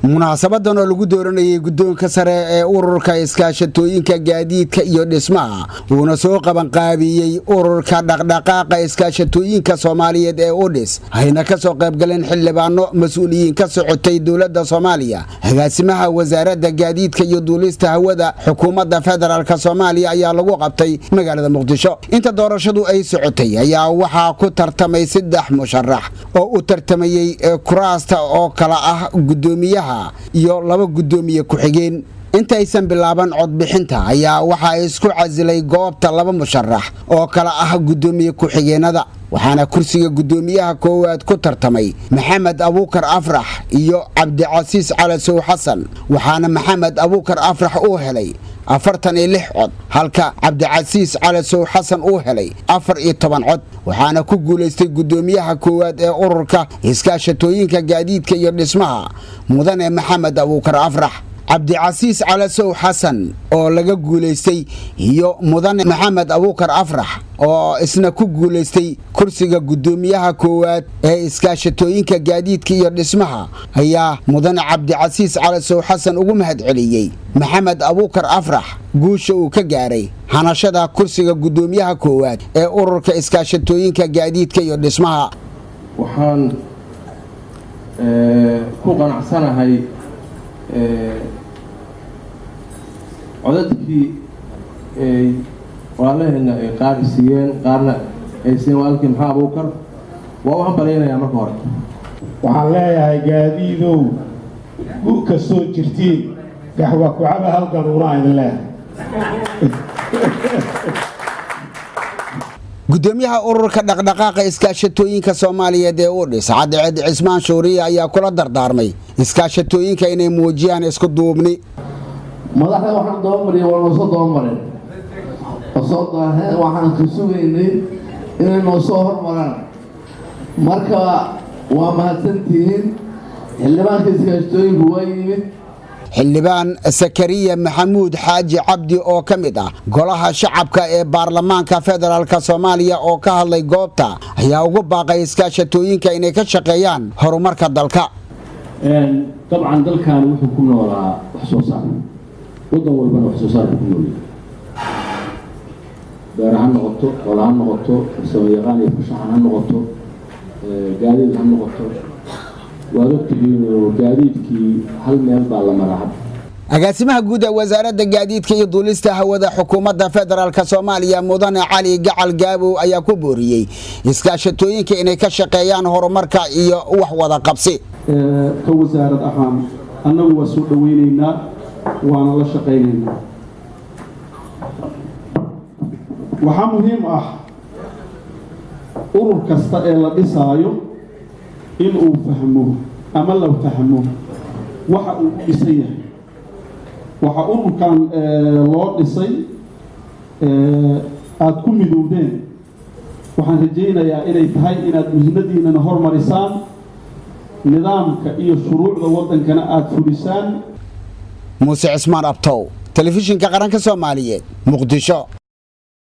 munaasabadan oo lagu dooranayay guddoonka sare ee ururka iskaashatooyinka gaadiidka iyo dhismaha uuna soo qaban qaabiyay ururka dhaqdhaqaaqa iskaashatooyinka Soomaaliyeed ee UDIS ayna ka soo qayb galeen xildhibaano mas'uuliyiin ka socotay dawladda Soomaaliya agaasimaha wasaaradda gaadiidka iyo duulista hawada xukuumadda federaalka Soomaaliya ayaa lagu qabtay magaalada Muqdisho inta doorashadu ay socotay ayaa waxa ku tartamay 3 musharax oo u tartamayay kuraasta oo kala ah gudoomiyaha iyo 2 gudoomiye ku xigeen inta aysan bilaaban cod bixinta ayaa waxa isku casilay goobta 2 musharax oo kala ah gudoomiye ku xigeenada waxaana kursiga gudoomiyaha koowaad ku tartamay Maxamed Abuukar Afrax iyo Cabdicasiis Calasow Xasan waxaana Maxamed Abuukar Afrax uu helay 46 cod halka Cabdicasiis Calasow Xasan uu helay 14 cod waxaana ku guuleystay gudoomiyaha koowaad ee ururka iskaashatooyinka gaadiidka iyo dhismaha mudane Maxamed Abuukar Afrax Cabdicasiis Calasow Xasan oo laga guuleystay iyo mudane Maxamed Abuukar Afrax oo isna ku guuleystay kursiga gudoomiyaha koowaad ee iskaashatooyinka gaadiidka iyo dhismaha ayaa mudane Cabdicasiis Calasow Xasan ugu mahadceliyay Maxamed Abuukar Afrax guusha uu ka gaaray hanashada kursiga gudoomiyaha koowaad ee ururka iskaashatooyinka gaadiidka iyo dhismaha waxaan ku qanacsanahay codadkii walaalaheena ay qaadisiyeen qaarna ay siin walaalkii Maxamed Abuukar waa waxaan baleynayaa marka hore waxaan leeyahay gaadiidow ka soo jirtiin gaxwa ku caba halkan una idin leeyahay gudoomiyaha ururka dhaqdhaqaaqa iskaashatooyinka Soomaaliyeed ee UDIS Cabdi Cismaan Shuuriye ayaa kula dardaarmay iskaashatooyinka inay muujiyaan isku duubni madaxda waxaan doomariyay waa noo soo doomareen waxaan ku sugaynay inay noo soo hormaraan marka waa mahadsantihiin xildhibaanka iskaashatooyinku waa yimid xildhibaan Sakariya Maxamuud Xaaji Cabdi oo kamid ah golaha shacabka ee baarlamaanka federaalka Soomaaliya oo ka hadlay goobta ayaa ugu baaqay iskaashatooyinka inay ka shaqeeyaan horumarka dalka طبعا dalkan wuxuu ku noolaa wax soo saar wadan walba wax soo saar ku nool beeraha noqoto xoolaha noqoto farsamo-yaqaan iyo farshaxan noqoto gaadiid ha noqoto gaadiidkii hal meel baa la maraa agaasimaha guud ee wasaaradda gaadiidka iyo duulista hawada xukuumadda federaalka Soomaaliya mudane Cali Gacal Gaabo ayaa ku booriyay iskaashatooyinka inay ka shaqeeyaan horumarka iyo wax wada qabsi ka wasaarad ahaan annagu waa soo dhaweynaynaa waana la shaqeynaynaa waxaa muhiim ah urur kasta ee la dhisaayo in uu fahmo ama la fahmo waxa uu dhisay yahay waxa ururkan loo dhisay aad ku midoobeen waxaan rajaynayaa inay tahay inaad muhiimadiina hormarisaan nidaamka iyo shuruucda wadankana aad fulisaan Muuse Cismaan Abtow telefishinka qaranka Soomaaliyeed Muqdisho